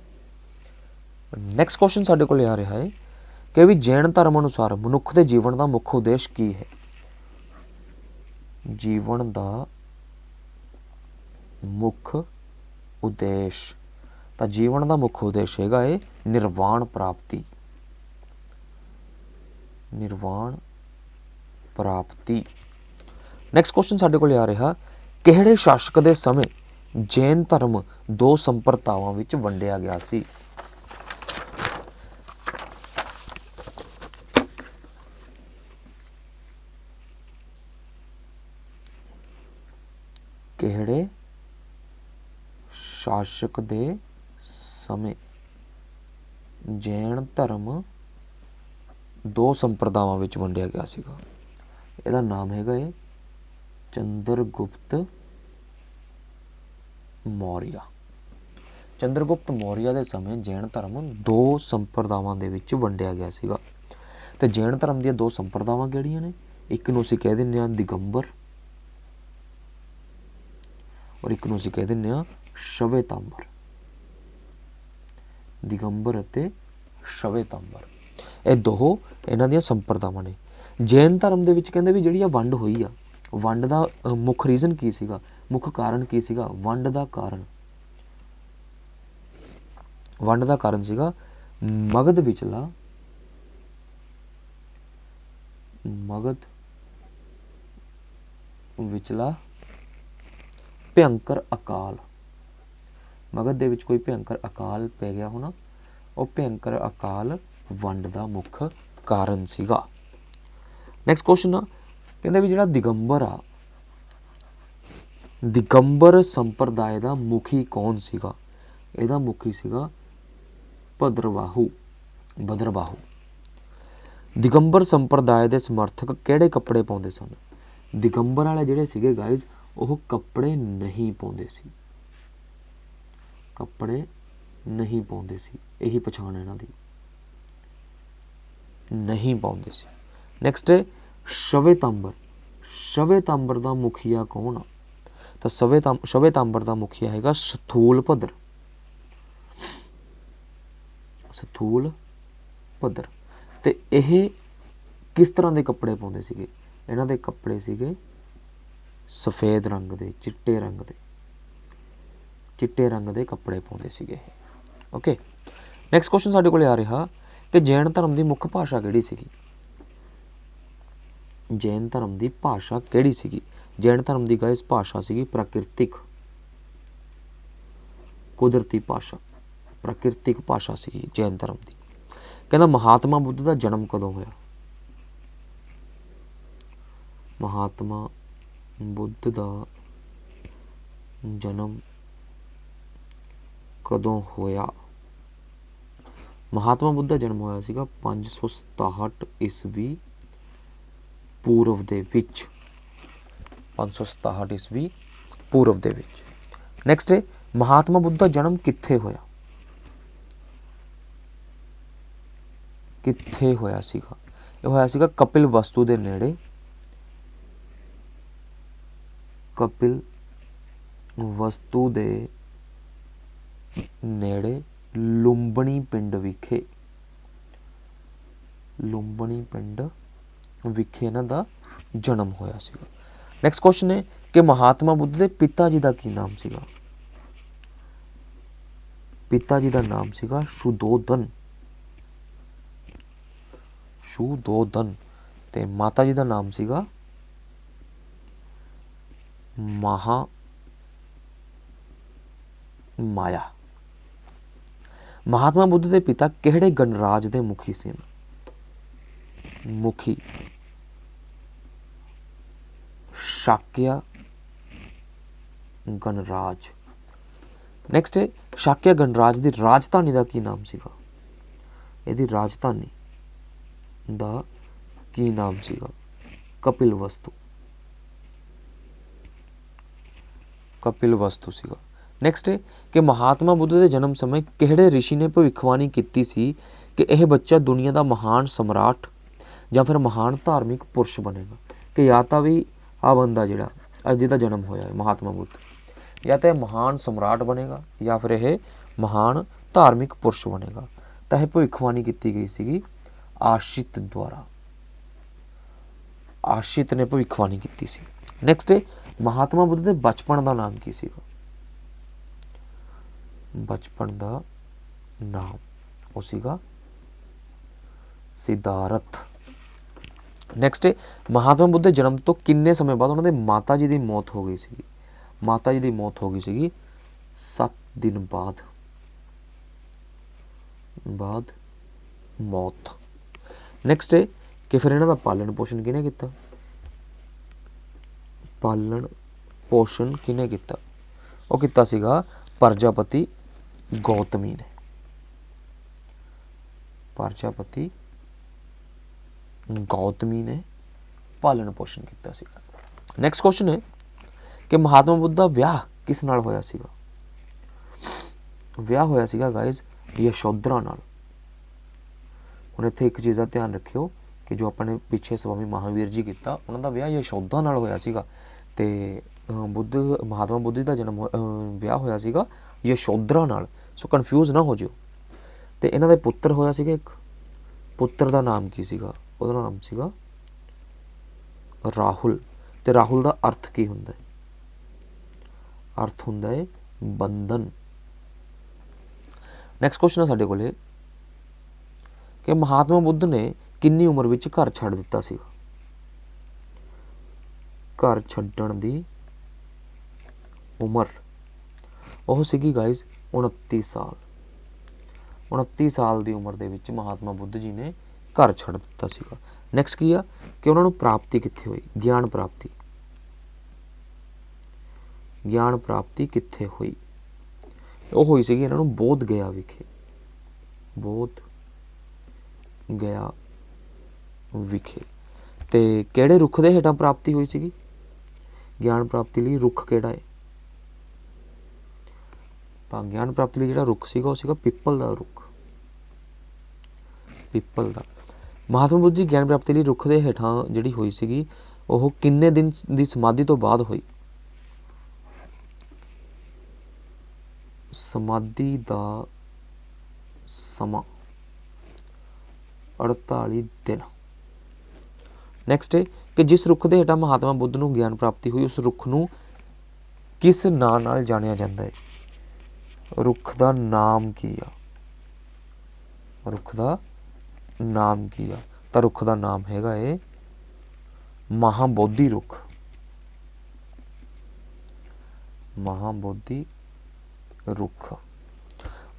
ਨੈਕਸਟ ਕੁਐਸਚਨ ਸਾਡੇ ਕੋਲ ਆ ਰਿਹਾ ਹੈ ਕਿ ਵੀ ਜੈਨ ਧਰਮ ਅਨੁਸਾਰ ਮਨੁੱਖ ਦੇ ਜੀਵਨ ਦਾ ਮੁੱਖ ਉਦੇਸ਼ ਕੀ ਹੈ? ਜੀਵਨ ਦਾ ਮੁੱਖ ਉਦੇਸ਼। ਤਾਂ ਜੀਵਨ ਦਾ ਮੁੱਖ ਉਦੇਸ਼ ਹੈਗਾ ਇਹ ਨਿਰਵਾਣ ਪ੍ਰਾਪਤੀ। ਨਿਰਵਾਣ ਪ੍ਰਾਪਤੀ। ਨੈਕਸਟ ਕੁਐਸਚਨ ਸਾਡੇ ਕੋਲ ਆ ਰਿਹਾ, ਕਿਹੜੇ ਸ਼ਾਸਕ ਦੇ ਸਮੇਂ ਜੈਨ ਧਰਮ ਦੋ ਸੰਪਰਦਾਵਾਂ ਵਿੱਚ ਵੰਡਿਆ ਗਿਆ ਸੀ? ਕਿਹੜੇ ਸ਼ਾਸਕ ਦੇ ਸਮੇਂ ਜੈਨ ਧਰਮ ਦੋ ਸੰਪਰਦਾਵਾਂ ਵਿੱਚ ਵੰਡਿਆ ਗਿਆ ਸੀਗਾ? ਇਹਦਾ ਨਾਮ ਹੈਗਾ ਇਹ ਚੰਦਰਗੁਪਤ ਮੌਰੀਆ। ਚੰਦਰਗੁਪਤ ਮੌਰੀਆ ਦੇ ਸਮੇਂ ਜੈਨ ਧਰਮ ਦੋ ਸੰਪਰਦਾਵਾਂ ਦੇ ਵਿੱਚ ਵੰਡਿਆ ਗਿਆ ਸੀਗਾ। ਤੇ ਜੈਨ ਧਰਮ ਦੀਆਂ ਦੋ ਸੰਪਰਦਾਵਾਂ ਕਿਹੜੀਆਂ ਨੇ? ਇੱਕ ਨੂੰ ਅਸੀਂ ਕਹਿ ਦਿੰਦੇ ਹਾਂ ਦਿਗੰਬਰ, ਔਰ ਇੱਕ ਨੂੰ ਅਸੀਂ ਕਹਿ ਦਿੰਦੇ ਹਾਂ ਸ਼ਵੇਤਾਂਬਰ। ਦਿਗੰਬਰ ਅਤੇ ਸ਼ਵੇਤਾਂਬਰ, ਇਹ ਦੋ ਇਹਨਾਂ ਦੀਆਂ ਸੰਪਰਦਾਵਾਂ ਨੇ। ਜੈਨ ਧਰਮ ਦੇ ਵਿੱਚ ਕਹਿੰਦੇ ਵੀ ਜਿਹੜੀ ਆ ਵੰਡ ਹੋਈ ਆ, ਵੰਡ ਦਾ ਮੁੱਖ ਰੀਜ਼ਨ ਕੀ ਸੀਗਾ, ਮੁੱਖ ਕਾਰਨ ਕੀ ਸੀਗਾ? ਵੰਡ ਦਾ ਕਾਰਨ ਸੀਗਾ ਮਗਧ ਵਿਚਲਾ ਭਿਅੰਕਰ ਅਕਾਲ। ਮਗਧ ਦੇ ਵਿੱਚ ਕੋਈ ਭਿਅੰਕਰ ਅਕਾਲ ਪੈ ਗਿਆ ਹੋਣਾ, ਉਹ ਭਿਅੰਕਰ ਅਕਾਲ ਵੰਡ ਦਾ ਮੁੱਖ ਕਾਰਨ ਸੀਗਾ। ਨੈਕਸਟ ਕੁਐਸਚਨ ਆ, ਕਹਿੰਦੇ ਵੀ ਜਿਹੜਾ ਦਿਗੰਬਰ ਆ, ਦਿਗੰਬਰ ਸੰਪਰਦਾਇ ਦਾ ਮੁਖੀ ਕੌਣ ਸੀਗਾ? ਇਹਦਾ ਮੁਖੀ ਸੀਗਾ ਭਦਰਵਾਹੂ। ਦਿਗੰਬਰ ਸੰਪਰਦਾਇ ਦੇ ਸਮਰਥਕ ਕਿਹੜੇ ਕੱਪੜੇ ਪਾਉਂਦੇ ਸਨ? ਦਿਗੰਬਰ ਵਾਲੇ ਜਿਹੜੇ ਸੀਗੇ ਗਾਇਜ਼, ਉਹ ਕੱਪੜੇ ਨਹੀਂ ਪਾਉਂਦੇ ਸੀ। ਇਹੀ ਪਛਾਣ ਇਹਨਾਂ ਦੀ, ਨਹੀਂ ਪਾਉਂਦੇ ਸੀ। ਨੈਕਸਟ ਹੈ ਸ਼ਵੇਤਾਂਬਰ ਦਾ ਮੁਖੀਆ ਕੌਣ ਆ? ਤਾਂ ਸ਼ਵੇਤਾਂਬਰ ਦਾ ਮੁਖੀਆ ਹੈਗਾ ਸਥੂਲ ਭਦਰ। ਤੇ ਇਹ ਕਿਸ ਤਰ੍ਹਾਂ ਦੇ ਕੱਪੜੇ ਪਾਉਂਦੇ ਸੀਗੇ? ਇਹਨਾਂ ਦੇ ਕੱਪੜੇ ਸੀਗੇ ਸਫੇਦ ਰੰਗ ਦੇ, ਚਿੱਟੇ ਰੰਗ ਦੇ ਕੱਪੜੇ ਪਾਉਂਦੇ ਸੀਗੇ। ਓਕੇ, ਨੈਕਸਟ ਕੁਐਸਚਨ ਸਾਡੇ ਕੋਲ ਆ ਰਿਹਾ ਕਿ ਜੈਨ ਧਰਮ ਦੀ ਮੁੱਖ ਭਾਸ਼ਾ ਕਿਹੜੀ ਸੀਗੀ? ਜੈਨ ਧਰਮ ਦੀ ਭਾਸ਼ਾ ਕਿਹੜੀ ਸੀਗੀ? ਜੈਨ ਧਰਮ ਦੀ ਗਾਇਸ ਭਾਸ਼ਾ ਸੀਗੀ ਪ੍ਰਾਕਿਰਤਿਕ, ਕੁਦਰਤੀ ਭਾਸ਼ਾ, ਪ੍ਰਾਕਿਰਤਿਕ ਭਾਸ਼ਾ ਸੀਗੀ ਜੈਨ ਧਰਮ ਦੀ। ਕਹਿੰਦਾ ਮਹਾਤਮਾ ਬੁੱਧ ਦਾ ਜਨਮ ਕਦੋਂ ਹੋਇਆ? ਮਹਾਤਮਾ ਬੁੱਧ ਦਾ ਜਨਮ ਕਦੋਂ ਹੋਇਆ? ਮਹਾਤਮਾ ਬੁੱਧ ਦਾ ਜਨਮ ਹੋਇਆ ਸੀਗਾ 567 ਈਸਵੀ ਪੂਰਵ ਦੇ ਵਿੱਚ। 567 ਈਸਵੀ ਪੂਰਵ ਦੇ ਵਿੱਚ। ਨੈਕਸਟ ਹੈ ਮਹਾਤਮਾ ਬੁੱਧ ਦਾ ਜਨਮ ਕਿੱਥੇ ਹੋਇਆ? ਕਿੱਥੇ ਹੋਇਆ ਸੀਗਾ? ਇਹ ਹੋਇਆ ਸੀਗਾ ਕਪਿਲ ਵਸਤੂ ਦੇ ਨੇੜੇ। ਕਪਿਲ ਵਸਤੂ ਦੇ ਨੇੜੇ ਲੁੰਬਣੀ ਪਿੰਡ ਵਿਖੇ। ਇਹਨਾਂ ਦਾ ਜਨਮ ਹੋਇਆ ਸੀਗਾ। ਨੈਕਸਟ ਕੁਐਸਚਨ ਹੈ ਕਿ ਮਹਾਤਮਾ ਬੁੱਧ ਦੇ ਪਿਤਾ ਜੀ ਦਾ ਕੀ ਨਾਮ ਸੀਗਾ? ਪਿਤਾ ਜੀ ਦਾ ਨਾਮ ਸੀਗਾ ਸ਼ੂਦੋਦਨ ਤੇ ਮਾਤਾ ਜੀ ਦਾ ਨਾਮ ਸੀਗਾ ਮਾਇਆ। ਮਹਾਤਮਾ ਬੁੱਧ ਦੇ ਪਿਤਾ ਕਿਹੜੇ ਗਣਰਾਜ ਦੇ ਮੁਖੀ ਸਨ? ਸ਼ਾਕਿਆ ਗਣਰਾਜ। ਨੈਕਸਟ ਹੈ ਸ਼ਾਕਿਆ ਗਣਰਾਜ ਦੀ ਰਾਜਧਾਨੀ ਦਾ ਕੀ ਨਾਮ ਸੀਗਾ? ਇਹਦੀ ਰਾਜਧਾਨੀ ਦਾ ਕੀ ਨਾਮ ਸੀਗਾ? ਕਪਿਲ ਵਸਤੂ ਸੀਗਾ। ਨੈਕਸਟ ਹੈ ਕਿ ਮਹਾਤਮਾ ਬੁੱਧ ਦੇ ਜਨਮ ਸਮੇਂ ਕਿਹੜੇ ਰਿਸ਼ੀ ਨੇ ਭਵਿੱਖਬਾਣੀ ਕੀਤੀ ਸੀ ਕਿ ਇਹ ਬੱਚਾ ਦੁਨੀਆ ਦਾ ਮਹਾਨ ਸਮਰਾਟ ਜਾਂ ਫਿਰ ਮਹਾਨ ਧਾਰਮਿਕ ਪੁਰਸ਼ ਬਣੇਗਾ? ਕਿ ਜਾਂ ਤਾਂ ਵੀ ਆ ਬੰਦਾ ਜਿਹੜਾ ਅੱਜ ਜਿਹਦਾ ਜਨਮ ਹੋਇਆ ਹੈ ਮਹਾਤਮਾ ਬੁੱਧ, ਜਾਂ ਤਾਂ ਇਹ ਮਹਾਨ ਸਮਰਾਟ ਬਣੇਗਾ ਜਾਂ ਫਿਰ ਇਹ ਮਹਾਨ ਧਾਰਮਿਕ ਪੁਰਸ਼ ਬਣੇਗਾ। ਤਾਂ ਇਹ ਭਵਿੱਖਬਾਣੀ ਕੀਤੀ ਗਈ ਸੀਗੀ ਆਸ਼ਿਤ ਦੁਆਰਾ। ਆਸ਼ਿਤ ਨੇ ਭਵਿੱਖਬਾਣੀ ਕੀਤੀ ਸੀ। ਨੈਕਸਟ ਹੈ ਮਹਾਤਮਾ ਬੁੱਧ ਦੇ ਬਚਪਨ ਦਾ ਨਾਮ ਕੀ ਸੀਗਾ? बचपन का नाम वो सीगा सिद्धार्थ। नैक्सट है महात्मा बुद्ध के जन्म तो किन्ने समय बाद उन्होंने माता जी की मौत हो गई सी। माता जी की मौत हो गई सी 7 दिन बाद मौत। नैक्सट है कि फिर इन्हों का पालन पोषण किने किया। पालन पोषण किने किया वो किया सीगा प्रजापति गौतमी ने। प्रजापति गौतमी ने पालन पोषण किया। नैक्सट क्वेश्चन है कि महात्मा बुद्ध का विआह किस नाल होया सीगा। विआह होया सीगा गाइज यशोधरा नाल। हुण इत्थे एक चीज़ का ध्यान रखियो कि जो अपने पिछे स्वामी महावीर जी किया उन्होंने विआह यशोधरा नाल होया सीगा ते बुद्ध महात्मा बुद्ध का जन्म विआह होया सीगा यशोधरा नाल। सो कन्फ्यूज ना हो जाओ। तो इन्हां दे पुत्र होया सीगा एक पुत्र का नाम की सीगा ਉਹਦਾ नाम सीगा राहुल। तो राहुल का अर्थ की हुंदा है। अर्थ हुंदा है बंधन। नैक्सट क्वेश्चन है साडे कोले कि महात्मा बुद्ध ने किन्नी उम्र विच घर छड्ड दिता सीगा। घर छड्डण दी उम्र ਉਹ ਸੀਗੀ गाइज 29 साल। 29 साल की उम्र दे विच महात्मा बुद्ध जी ने घर छड्ड दिता सीगा। नैक्सट की आ कि उन्होंने प्राप्ति कित्थे हुई। ज्ञान प्राप्ति। ज्ञान प्राप्ति कित्थे हुई वो हुई सीगी इन्हों बोध गया विखे। बोध गया विखे। ते किहड़े रुख दे हेठां प्राप्ति हुई सीगी। ज्ञान प्राप्ति लई रुख किहड़ा है। तो ज्ञान प्राप्ति लई जिहड़ा रुख सीगा वो सीगा पिपल दा रुख। पिपल दा। महात्मा बुद्ध जी ज्ञान प्राप्ति लई रुख दे हेठां जिहड़ी हुई सीगी वो किन्ने दिन दी समाधि तो बाद हुई। समाधि दा समा 48 दिन। नैक्सट है कि जिस रुख दे हेठां महात्मा बुद्ध नूं ज्ञान प्राप्ति हुई उस रुख नूं किस नाम नाल जानिया जांदा है। रुख दा नाम की आ। रुख दा नाम की आ। तो रुख दा नाम हैगा है महाबोधि रुख। महाबोधि रुख।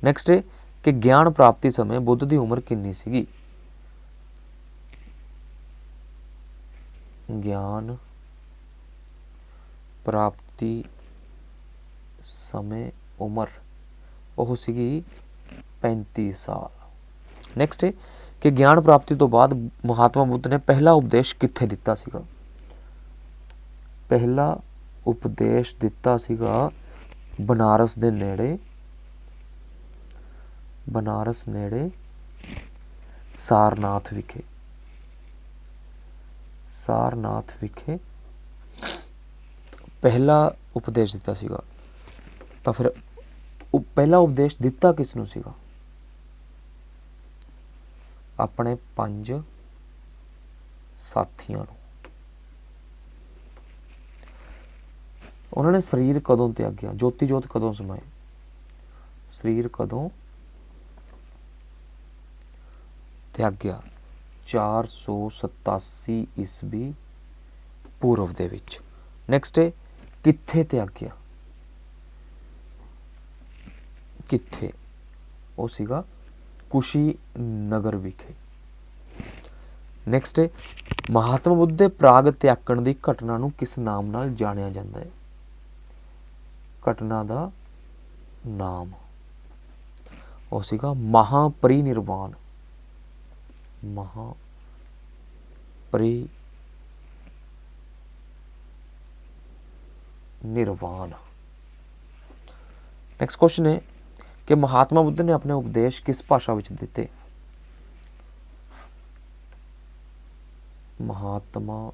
नैक्सट है कि ज्ञान प्राप्ति समय बुद्ध की उम्र कितनी सीगी। ज्ञान प्राप्ति समय उम्र वो सीगी 35 साल। नैक्सट है कि ज्ञान प्राप्ति तो बाद महात्मा बुद्ध ने पहला उपदेश कित्थे दिता सीगा। पहला उपदेश दिता सीगा बनारस दे नेड़े। बनारस नेड़े सारनाथ विखे। सारनाथ विखे पहला उपदेश दिता सीगा। तो फिर पहला उपदेश दिता किसनूं सीगा। अपने 5 साथियों नूं। उन्होंने शरीर कदों त्याग्या। ज्योति जोत कदों समाए। शरीर कदों त्याग्या 487 ईस्वी पूर्व दे विच। नैक्सट है कित्थे त्याग्या। कित्थे वो सीगा कुशीनगर विखे। नैक्सट है महात्मा बुद्ध दे प्राग त्यागण की घटना नूं किस नाम नाल जानिया जांदा है। घटना दा नाम वो सीगा महापरिनिर्वाण। महापरिनिर्वाण। नैक्सट क्वेश्चन है कि महात्मा बुद्ध ने अपने उपदेश किस भाषा विच दिते। महात्मा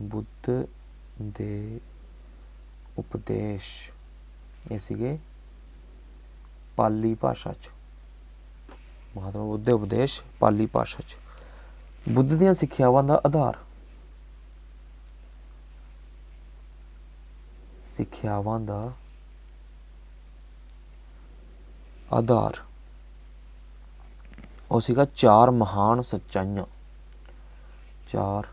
बुद्ध दे उपदेश ये सीगे पाली भाषा च। महात्मा बुद्ध दे उपदेश पाली भाषा च। बुद्ध दीयां सिक्ख्यावां दा आधार। सिक्ख्यावां दा आधार ਉਹ ਸੀਗਾ ਚਾਰ ਮਹਾਨ ਸੱਚਾਈਆਂ, ਚਾਰ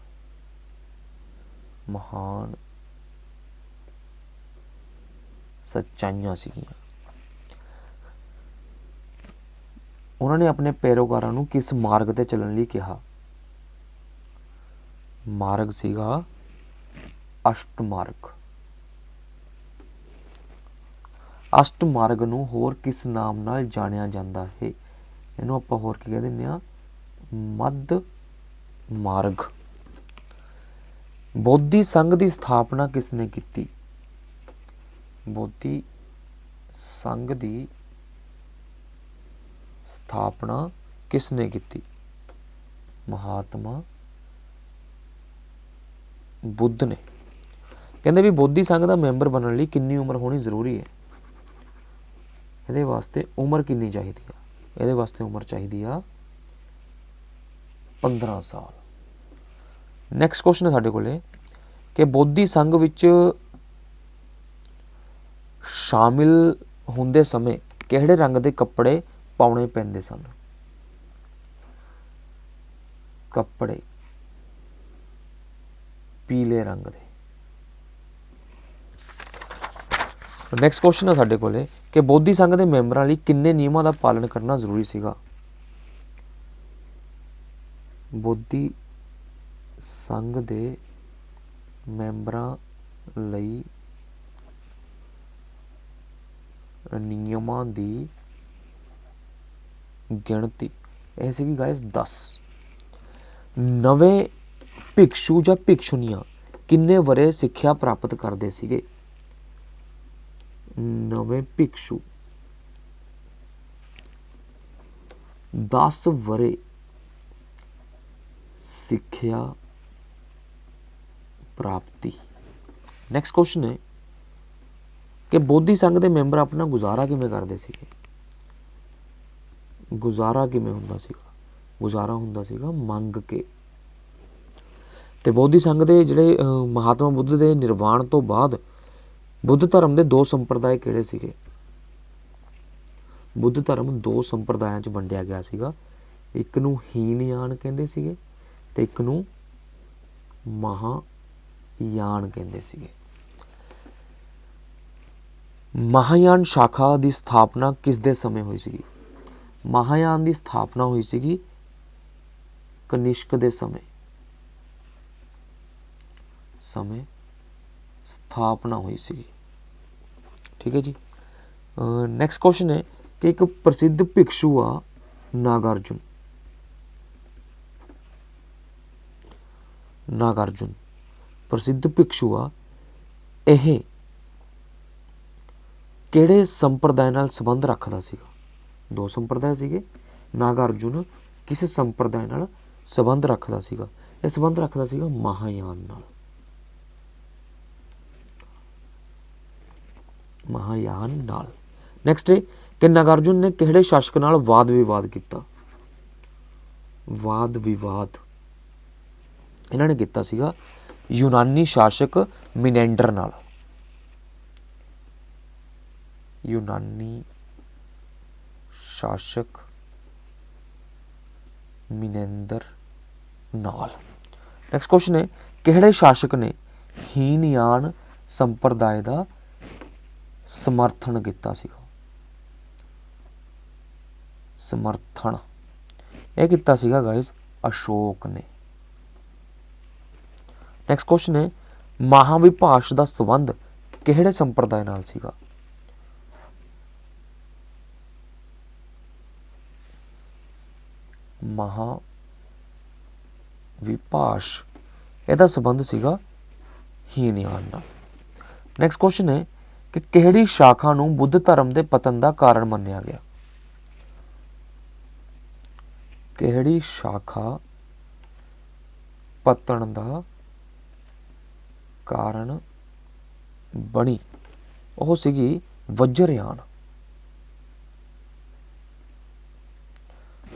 ਮਹਾਨ ਸੱਚਾਈਆਂ ਸੀਗੀਆਂ। ਉਹਨਾਂ ਨੇ ਆਪਣੇ ਪੈਰੋਕਾਰਾਂ ਨੂੰ ਕਿਸ ਮਾਰਗ ਤੇ ਚੱਲਣ ਲਈ ਕਿਹਾ? ਮਾਰਗ ਸੀਗਾ ਅਸ਼ਟ ਮਾਰਗ। ਅਸ਼ਟ ਮਾਰਗ ਨੂੰ ਹੋਰ ਕਿਸ ਨਾਮ ਨਾਲ ਜਾਣਿਆ ਜਾਂਦਾ ਹੈ? ਇਹਨੂੰ ਆਪਾਂ ਹੋਰ ਕੀ ਕਹਿ ਦਿੰਦੇ ਹਾਂ? ਮੱਧ ਮਾਰਗ। ਬੋਧੀ ਸੰਘ ਦੀ ਸਥਾਪਨਾ ਕਿਸ ਨੇ ਕੀਤੀ? ਬੋਧੀ ਸੰਘ ਦੀ ਸਥਾਪਨਾ ਕਿਸ ਨੇ ਕੀਤੀ? ਮਹਾਤਮਾ ਬੁੱਧ ਨੇ। ਕਹਿੰਦੇ ਵੀ ਬੋਧੀ ਸੰਘ ਦਾ ਮੈਂਬਰ ਬਣਨ ਲਈ ਕਿੰਨੀ ਉਮਰ ਹੋਣੀ ਜ਼ਰੂਰੀ ਹੈ? ਇਹਦੇ ਵਾਸਤੇ ਉਮਰ ਕਿੰਨੀ ਚਾਹੀਦੀ ਆ? ਇਹਦੇ ਵਾਸਤੇ ਉਮਰ ਚਾਹੀਦੀ ਆ 15 ਸਾਲ। ਨੈਕਸਟ ਕੁਐਸਚਨ ਹੈ ਸਾਡੇ ਕੋਲੇ ਕਿ ਬੋਧੀ ਸੰਘ ਵਿੱਚ ਸ਼ਾਮਿਲ ਹੁੰਦੇ ਸਮੇਂ ਕਿਹੜੇ ਰੰਗ ਦੇ ਕੱਪੜੇ ਪਾਉਣੇ ਪੈਂਦੇ ਸਨ? ਕੱਪੜੇ ਪੀਲੇ ਰੰਗ ਦੇ। ਨੈਕਸਟ ਕੁਐਸਚਨ ਹੈ ਸਾਡੇ ਕੋਲੇ ਕਿ ਬੋਧੀ ਸੰਘ ਦੇ ਮੈਂਬਰਾਂ ਲਈ ਕਿੰਨੇ ਨਿਯਮਾਂ ਦਾ ਪਾਲਣ ਕਰਨਾ ਜ਼ਰੂਰੀ ਸੀਗਾ? ਬੋਧੀ ਸੰਘ ਦੇ ਮੈਂਬਰਾਂ ਲਈ ਨਿਯਮਾਂ ਦੀ ਗਿਣਤੀ ਇਹ ਸੀਗੀ ਗਾਇਸ 10। ਨਵੇਂ ਭਿਕਸ਼ੂ ਜਾਂ ਭਿਕਸ਼ੁਨੀਆਂ ਕਿੰਨੇ ਵਰੇ ਸਿੱਖਿਆ ਪ੍ਰਾਪਤ ਕਰਦੇ ਸੀਗੇ? ਨਵੇਂ ਭਿਕਸ਼ੂ 10 ਵਰੇ ਸਿੱਖਿਆ ਪ੍ਰਾਪਤੀ। ਨੈਕਸਟ ਕੁਐਸਚਨ ਹੈ ਕਿ ਬੋਧੀ ਸੰਘ ਦੇ ਮੈਂਬਰ ਆਪਣਾ ਗੁਜ਼ਾਰਾ ਕਿਵੇਂ ਕਰਦੇ ਸੀਗੇ? ਗੁਜ਼ਾਰਾ ਕਿਵੇਂ ਹੁੰਦਾ ਸੀਗਾ? ਗੁਜ਼ਾਰਾ ਹੁੰਦਾ ਸੀਗਾ ਮੰਗ ਕੇ। ਤੇ ਬੋਧੀ ਸੰਘ ਦੇ ਜਿਹੜੇ ਮਹਾਤਮਾ ਬੁੱਧ ਦੇ ਨਿਰਵਾਣ ਤੋਂ ਬਾਅਦ ਬੁੱਧ ਧਰਮ ਦੇ ਦੋ ਸੰਪਰਦਾਇ ਕਿਹੜੇ ਸੀਗੇ? ਬੁੱਧ ਧਰਮ ਦੋ ਸੰਪਰਦਾਇਆਂ 'ਚ ਵੰਡਿਆ ਗਿਆ ਸੀਗਾ। ਇੱਕ ਨੂੰ ਹੀਨਯਾਨ ਕਹਿੰਦੇ ਸੀਗੇ ਤੇ ਇੱਕ ਨੂੰ ਮਹਾਯਾਨ ਕਹਿੰਦੇ ਸੀਗੇ। ਮਹਾਯਾਨ ਸ਼ਾਖਾ ਦੀ ਸਥਾਪਨਾ ਕਿਸ ਦੇ ਸਮੇਂ ਹੋਈ ਸੀਗੀ? ਮਹਾਯਾਨ ਦੀ ਸਥਾਪਨਾ ਹੋਈ ਸੀਗੀ ਕਨਿਸ਼ਕ ਦੇ ਸਮੇਂ ਸਥਾਪਨਾ ਹੋਈ ਸੀਗੀ। ਠੀਕ ਹੈ ਜੀ। ਨੈਕਸਟ ਕੁਐਸਚਨ ਹੈ ਕਿ ਇੱਕ ਪ੍ਰਸਿੱਧ ਭਿਕਸ਼ੂ ਆ ਨਾਗਾਰਜੁਨ। ਨਾਗਾਰਜੁਨ ਪ੍ਰਸਿੱਧ ਭਿਕਸ਼ੂ ਆ, ਇਹ ਕਿਹੜੇ ਸੰਪਰਦਾਇ ਨਾਲ ਸੰਬੰਧ ਰੱਖਦਾ ਸੀਗਾ? ਦੋ ਸੰਪਰਦਾਇ ਸੀਗੇ। ਨਾਗਾਰਜੁਨ ਕਿਸੇ ਸੰਪਰਦਾਇ ਨਾਲ ਸੰਬੰਧ ਰੱਖਦਾ ਸੀਗਾ। ਇਹ ਸੰਬੰਧ ਰੱਖਦਾ ਸੀਗਾ ਮਹਾਯਾਨ ਨਾਲ। ਮਹਾਯਾਨ ਨਾਲ। ਨੈਕਸਟ ਹੈ ਕਿ ਨਾਗਾਰਜੁਨ ਨੇ ਕਿਹੜੇ ਸ਼ਾਸਕ ਨਾਲ ਵਾਦ ਵਿਵਾਦ ਕੀਤਾ? ਵਾਦ ਵਿਵਾਦ ਇਹਨਾਂ ਨੇ ਕੀਤਾ ਸੀਗਾ ਯੂਨਾਨੀ ਸ਼ਾਸਕ ਮਿਨੈਂਡਰ ਨਾਲ। ਯੂਨਾਨੀ ਸ਼ਾਸਕ ਮਿਨੈਂਦਰ ਨਾਲ। ਨੈਕਸਟ ਕੁਐਸਚਨ ਹੈ ਕਿਹੜੇ ਸ਼ਾਸਕ ਨੇ ਹੀਨਯਾਨ ਸੰਪਰਦਾਇ ਦਾ ਸਮਰਥਨ ਕੀਤਾ ਸੀਗਾ? ਸਮਰਥਨ ਇਹ ਕੀਤਾ ਸੀਗਾ ਗਾਇਸ ਅਸ਼ੋਕ ਨੇ। ਨੈਕਸਟ ਕੁਐਸਚਨ ਹੈ ਮਹਾਵਿਭਾਸ਼ ਦਾ ਸੰਬੰਧ ਕਿਹੜੇ ਸੰਪਰਦਾਇ ਨਾਲ ਸੀਗਾ? ਮਹਾਵਿਭਾਸ਼ ਇਹਦਾ ਸੰਬੰਧ ਸੀਗਾ ਹੀਨਯਾਨ ਨਾਲ। ਨੈਕਸਟ ਕੁਐਸਚਨ ਹੈ ਕਿ ਕਿਹੜੀ ਸ਼ਾਖਾ ਨੂੰ ਬੁੱਧ ਧਰਮ ਦੇ ਪਤਨ ਦਾ ਕਾਰਨ ਮੰਨਿਆ ਗਿਆ? ਕਿਹੜੀ ਸ਼ਾਖਾ ਪਤਨ ਦਾ ਕਾਰਨ ਬਣੀ? ਉਹ ਸੀਗੀ ਵਜਰਯਾਨ।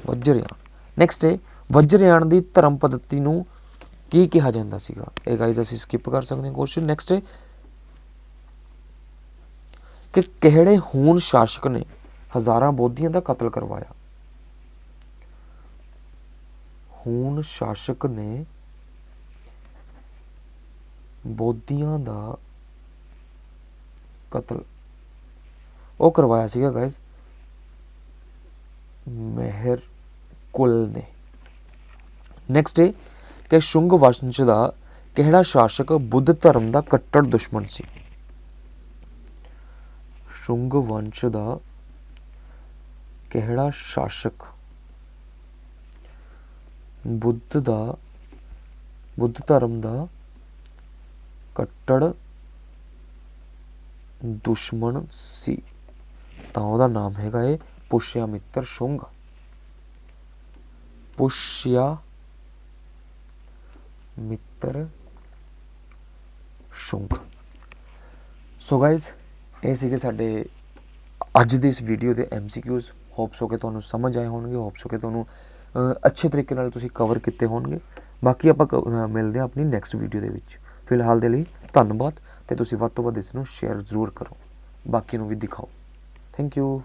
ਵਜਰਯਾਨ। ਨੈਕਸਟ ਹੈ ਵਜਰਯਾਨ ਦੀ ਧਰਮ ਪद्धति ਨੂੰ ਕੀ ਕਿਹਾ ਜਾਂਦਾ ਸੀਗਾ? ਇਹ ਗਾਇਸ ਅਸੀਂ ਸਕਿਪ ਕਰ ਸਕਦੇ ਹਾਂ ਕੁਐਸਚਨ। ਨੈਕਸਟ ਹੈ ਕਿ ਕਿਹੜੇ ਹੂਣ ਸ਼ਾਸਕ ਨੇ हज़ारां बौद्धियां का कतल करवाया। हून शासक ने बौद्धियां का कतल वो करवाया सीगा गाइज मेहर कुल ने। नैक्सट है कि शुंग वंश का किहड़ा शासक बुद्ध धर्म का कट्टर दुश्मन सी। शुंग वंश का किहड़ा शासक बुद्ध धर्म का कट्टर दुश्मन सी। तो ਉਹਦਾ नाम हैगा है पुष्यामित्र शुंग। पुष्यामित्र शुंग। सो गाइज ये सीगे साडे अज दी इस वीडियो के MCQs। होप्स हो के तुहानूं समझ आए होणगे, होप्स हो के तुहानूं अच्छे तरीके नाल तुसीं कवर किए होणगे। बाकी आपां मिलदे हां अपनी नैक्सट वीडियो दे विच। फिलहाल दे लई धन्नवाद ते तुसीं वध तों वध इस नूं शेयर जरूर करो, बाकी नूं भी दिखाओ। Thank you.